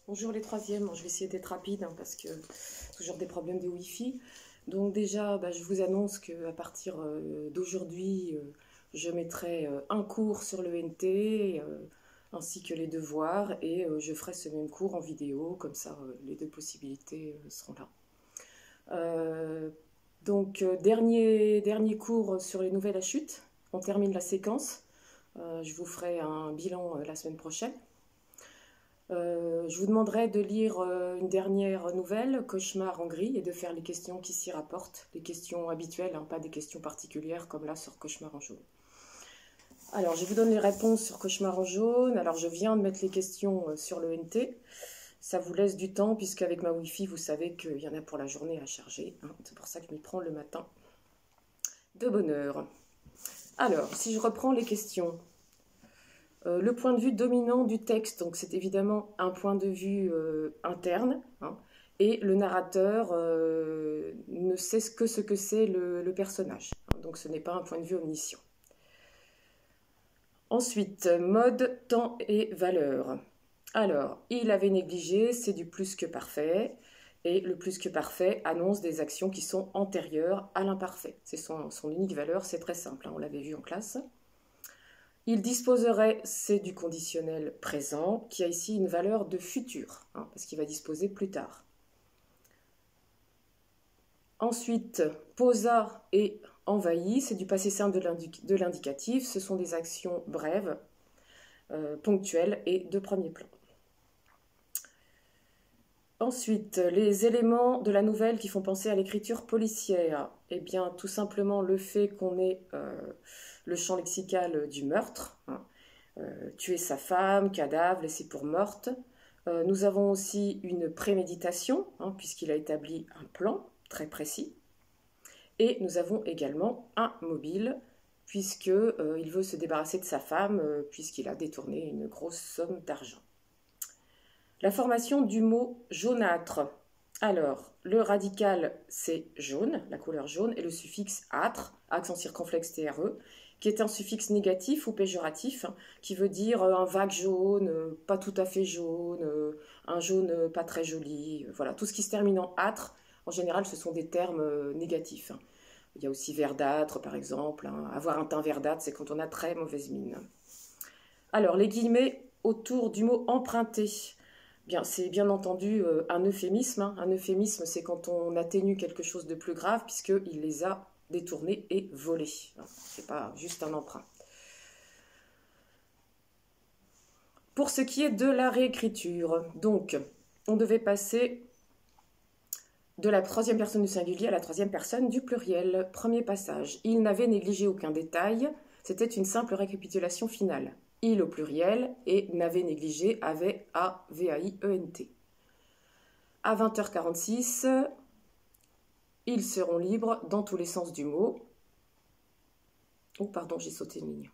Bonjour les troisièmes, je vais essayer d'être rapide parce que toujours des problèmes de Wi-Fi. Donc déjà, je vous annonce qu'à partir d'aujourd'hui, je mettrai un cours sur le NT ainsi que les devoirs et je ferai ce même cours en vidéo, comme ça les deux possibilités seront là. Dernier cours sur les nouvelles à chute, on termine la séquence. Je vous ferai un bilan la semaine prochaine. Je vous demanderai de lire une dernière nouvelle, Cauchemar en gris, et de faire les questions qui s'y rapportent, les questions habituelles, pas des questions particulières comme là sur Cauchemar en jaune. Alors, je vous donne les réponses sur Cauchemar en jaune. Alors, je viens de mettre les questions sur le NT. Ça vous laisse du temps, puisqu'avec ma Wi-Fi, vous savez qu'il y en a pour la journée à charger. C'est pour ça que je m'y prends le matin de bonne heure. Alors, si je reprends les questions... le point de vue dominant du texte, donc c'est évidemment un point de vue interne, et le narrateur ne sait que ce que c'est le personnage, donc ce n'est pas un point de vue omniscient. Ensuite, mode, temps et valeur. Alors, il avait négligé, c'est du plus que parfait, et le plus que parfait annonce des actions qui sont antérieures à l'imparfait. C'est son unique valeur, c'est très simple, on l'avait vu en classe. Il disposerait, c'est du conditionnel présent, qui a ici une valeur de futur, parce qu'il va disposer plus tard. Ensuite, posa et envahi, c'est du passé simple de l'indicatif, ce sont des actions brèves, ponctuelles et de premier plan. Ensuite, les éléments de la nouvelle qui font penser à l'écriture policière. Eh bien, tout simplement le fait qu'on ait le champ lexical du meurtre, tuer sa femme, cadavre, laissé pour morte. Nous avons aussi une préméditation, puisqu'il a établi un plan très précis. Et nous avons également un mobile, puisqu'il veut se débarrasser de sa femme, puisqu'il a détourné une grosse somme d'argent. La formation du mot jaunâtre. Alors, le radical, c'est jaune, la couleur jaune, et le suffixe âtre, accent circonflexe TRE, qui est un suffixe négatif ou péjoratif, qui veut dire un vague jaune, pas tout à fait jaune, un jaune pas très joli. Voilà, tout ce qui se termine en âtre, en général, ce sont des termes négatifs. Il y a aussi verdâtre, par exemple. Avoir un teint verdâtre, c'est quand on a très mauvaise mine. Alors, les guillemets autour du mot emprunté. Bien, c'est bien entendu un euphémisme. Un euphémisme, c'est quand on atténue quelque chose de plus grave, puisqu'il les a détournés et volés. Ce n'est pas juste un emprunt. Pour ce qui est de la réécriture, donc, on devait passer de la troisième personne du singulier à la troisième personne du pluriel. Premier passage. Il n'avait négligé aucun détail. C'était une simple récapitulation finale. Il au pluriel et n'avait négligé avait A-V-A-I-E-N-T. À 20h46, ils seront libres dans tous les sens du mot. Oh pardon, j'ai sauté une ligne.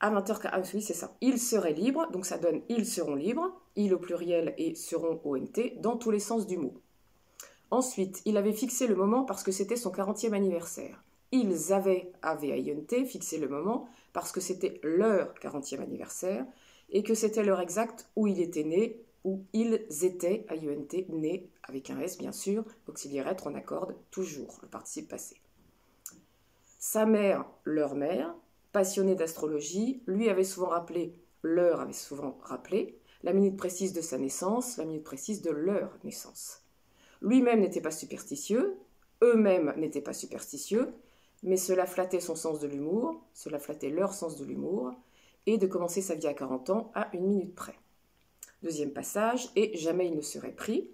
À 20h, ah oui c'est ça. Ils seraient libres, donc ça donne ils seront libres, ils au pluriel et seront O-N-T, dans tous les sens du mot. Ensuite, il avait fixé le moment parce que c'était son 40e anniversaire. Ils avaient, A-V-A-I-N-T, fixé le moment parce que c'était leur 40e anniversaire et que c'était l'heure exacte où il était né, où ils étaient, A-I-N-T, nés, avec un S bien sûr, auxiliaire être, on accorde toujours le participe passé. Sa mère, leur mère, passionnée d'astrologie, lui avait souvent rappelé, leur avait souvent rappelé, la minute précise de sa naissance, la minute précise de leur naissance. Lui-même n'était pas superstitieux, eux-mêmes n'étaient pas superstitieux, mais cela flattait son sens de l'humour, cela flattait leur sens de l'humour, et de commencer sa vie à 40 ans à une minute près. Deuxième passage, et jamais il ne serait pris.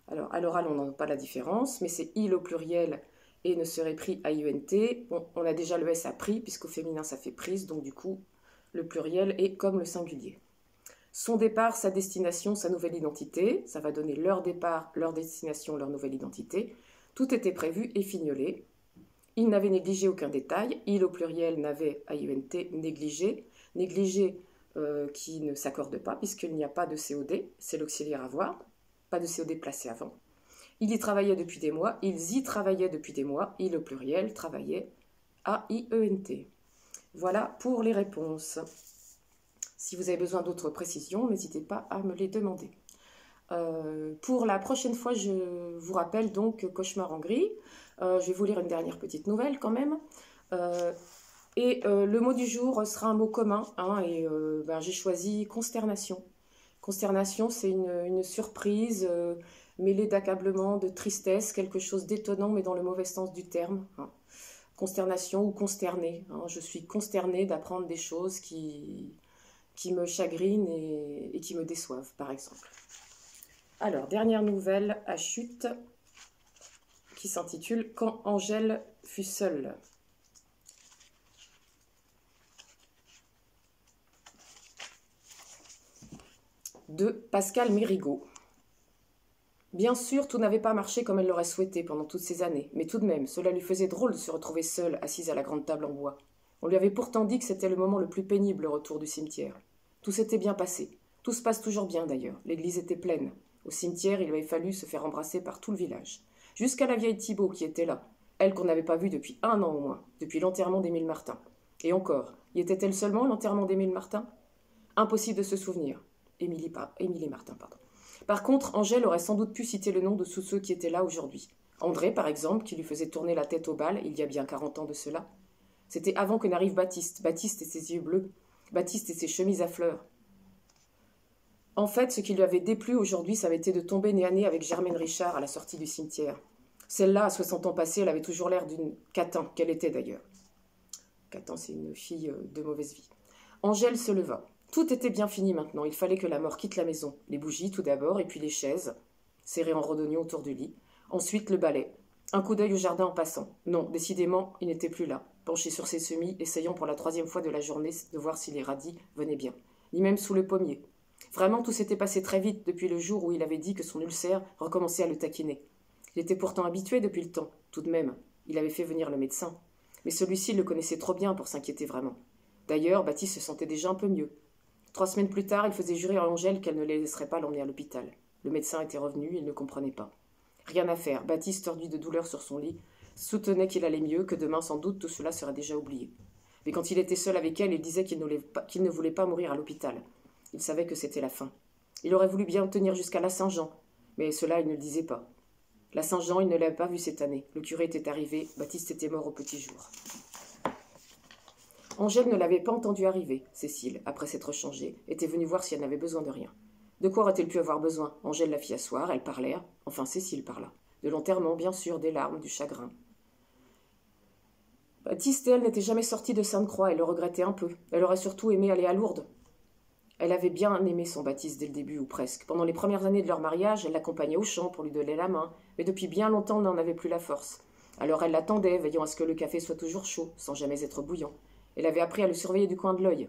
Alors, à l'oral, on n'en a pas la différence, mais c'est il au pluriel et ne serait pris à I-E-N-T. Bon, on a déjà le S à pris, puisqu'au féminin, ça fait prise, donc du coup, le pluriel est comme le singulier. Son départ, sa destination, sa nouvelle identité, ça va donner leur départ, leur destination, leur nouvelle identité. Tout était prévu et fignolé. Il n'avait négligé aucun détail. Il au pluriel n'avait, A-I-E-N-T, négligé. Négligé qui ne s'accorde pas, puisqu'il n'y a pas de COD, c'est l'auxiliaire avoir, pas de COD placé avant. Il y travaillait depuis des mois, ils y travaillaient depuis des mois, il au pluriel travaillait, A-I-E-N-T. Voilà pour les réponses. Si vous avez besoin d'autres précisions, n'hésitez pas à me les demander. Pour la prochaine fois, je vous rappelle donc Cauchemar en gris. Je vais vous lire une dernière petite nouvelle quand même. Le mot du jour sera un mot commun, hein, j'ai choisi consternation. Consternation, c'est une surprise mêlée d'accablement, de tristesse, quelque chose d'étonnant, mais dans le mauvais sens du terme. Hein. Consternation ou consterné. Hein. Je suis consternée d'apprendre des choses qui me chagrinent et qui me déçoivent, par exemple. Alors, dernière nouvelle à chute qui s'intitule « Quand Angèle fut seule ». De Pascal Mérigot. Bien sûr, tout n'avait pas marché comme elle l'aurait souhaité pendant toutes ces années, mais tout de même, cela lui faisait drôle de se retrouver seule, assise à la grande table en bois. On lui avait pourtant dit que c'était le moment le plus pénible, le retour du cimetière. Tout s'était bien passé. Tout se passe toujours bien, d'ailleurs. L'église était pleine. Au cimetière, il avait fallu se faire embrasser par tout le village. Jusqu'à la vieille Thibault qui était là, elle qu'on n'avait pas vue depuis 1 an au moins, depuis l'enterrement d'Émile Martin. Et encore, y était-elle seulement l'enterrement d'Émile Martin? Impossible de se souvenir. Émilie Martin, pardon. Par contre, Angèle aurait sans doute pu citer le nom de tous ceux qui étaient là aujourd'hui. André, par exemple, qui lui faisait tourner la tête au bal, il y a bien 40 ans de cela. C'était avant que n'arrive Baptiste, Baptiste et ses yeux bleus, Baptiste et ses chemises à fleurs. En fait, ce qui lui avait déplu aujourd'hui, ça avait été de tomber nez à nez avec Germaine Richard à la sortie du cimetière. Celle-là, à 60 ans passés, elle avait toujours l'air d'une catin, qu'elle était d'ailleurs. Catin, c'est une fille de mauvaise vie. Angèle se leva. Tout était bien fini maintenant, il fallait que la mort quitte la maison. Les bougies tout d'abord, et puis les chaises, serrées en rondognon autour du lit. Ensuite le balai. Un coup d'œil au jardin en passant. Non, décidément, il n'était plus là, penché sur ses semis, essayant pour la 3e fois de la journée de voir si les radis venaient bien. Ni même sous le pommier. Vraiment, tout s'était passé très vite depuis le jour où il avait dit que son ulcère recommençait à le taquiner. Il était pourtant habitué depuis le temps, tout de même. Il avait fait venir le médecin. Mais celui-ci le connaissait trop bien pour s'inquiéter vraiment. D'ailleurs, Baptiste se sentait déjà un peu mieux. 3 semaines plus tard, il faisait jurer à Angèle qu'elle ne les laisserait pas l'emmener à l'hôpital. Le médecin était revenu, il ne comprenait pas. Rien à faire, Baptiste, tordu de douleur sur son lit, soutenait qu'il allait mieux, que demain, sans doute, tout cela serait déjà oublié. Mais quand il était seul avec elle, il disait qu'il ne voulait pas mourir à l'hôpital. Il savait que c'était la fin. Il aurait voulu bien tenir jusqu'à la Saint-Jean, mais cela, il ne le disait pas. La Saint-Jean, il ne l'avait pas vue cette année. Le curé était arrivé, Baptiste était mort au petit jour. Angèle ne l'avait pas entendu arriver. Cécile, après s'être changée, était venue voir si elle n'avait besoin de rien. De quoi aurait-elle pu avoir besoin? Angèle la fit asseoir, elles parlèrent, enfin Cécile parla. De l'enterrement, bien sûr, des larmes, du chagrin. Baptiste et elle n'étaient jamais sortis de Sainte-Croix, elle le regrettait un peu. Elle aurait surtout aimé aller à Lourdes. Elle avait bien aimé son Baptiste dès le début, ou presque. Pendant les premières années de leur mariage, elle l'accompagnait au champ pour lui donner la main, mais depuis bien longtemps, elle n'en avait plus la force. Alors elle l'attendait, veillant à ce que le café soit toujours chaud, sans jamais être bouillant. Elle avait appris à le surveiller du coin de l'œil.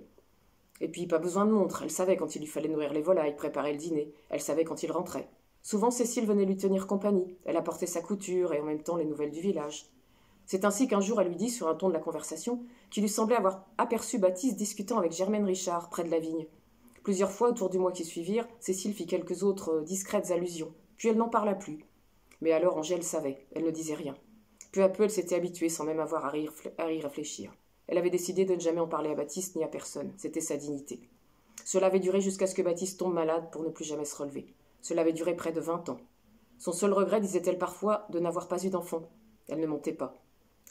Et puis, pas besoin de montre, elle savait quand il lui fallait nourrir les volailles, préparer le dîner, elle savait quand il rentrait. Souvent, Cécile venait lui tenir compagnie, elle apportait sa couture et en même temps les nouvelles du village. C'est ainsi qu'un jour elle lui dit, sur un ton de la conversation, qu'il lui semblait avoir aperçu Baptiste discutant avec Germaine Richard, près de la vigne. Plusieurs fois, autour du mois qui suivirent, Cécile fit quelques autres discrètes allusions, puis elle n'en parla plus. Mais alors Angèle savait, elle ne disait rien. Peu à peu, elle s'était habituée sans même avoir à y réfléchir. Elle avait décidé de ne jamais en parler à Baptiste ni à personne. C'était sa dignité. Cela avait duré jusqu'à ce que Baptiste tombe malade pour ne plus jamais se relever. Cela avait duré près de 20 ans. Son seul regret, disait-elle parfois, de n'avoir pas eu d'enfant. Elle ne mentait pas.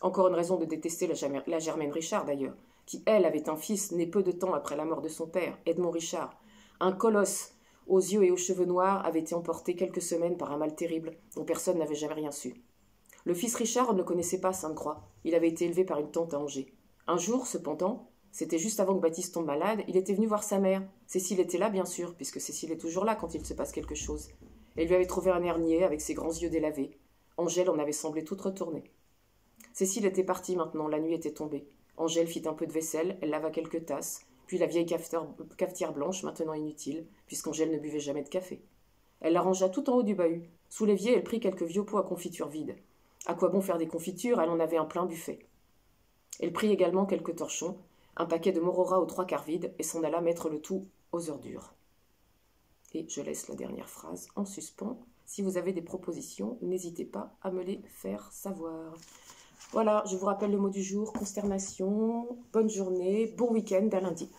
Encore une raison de détester la Germaine Richard, d'ailleurs, qui, elle, avait un fils né peu de temps après la mort de son père, Edmond Richard. Un colosse, aux yeux et aux cheveux noirs, avait été emporté quelques semaines par un mal terrible dont personne n'avait jamais rien su. Le fils Richard ne connaissait pas Sainte-Croix. Il avait été élevé par une tante à Angers. Un jour, cependant, c'était juste avant que Baptiste tombe malade, il était venu voir sa mère. Cécile était là, bien sûr, puisque Cécile est toujours là quand il se passe quelque chose. Elle lui avait trouvé un air niais avec ses grands yeux délavés. Angèle en avait semblé toute retournée. Cécile était partie maintenant, la nuit était tombée. Angèle fit un peu de vaisselle, elle lava quelques tasses, puis la vieille cafetière blanche, maintenant inutile, puisqu'Angèle ne buvait jamais de café. Elle la rangea tout en haut du bahut. Sous l'évier, elle prit quelques vieux pots à confiture vides. À quoi bon faire des confitures? Elle en avait un plein buffet. Elle prit également quelques torchons, un paquet de morora aux 3/4 vide, et s'en alla mettre le tout aux ordures. Et je laisse la dernière phrase en suspens. Si vous avez des propositions, n'hésitez pas à me les faire savoir. Voilà, je vous rappelle le mot du jour, consternation. Bonne journée, bon week-end, à lundi.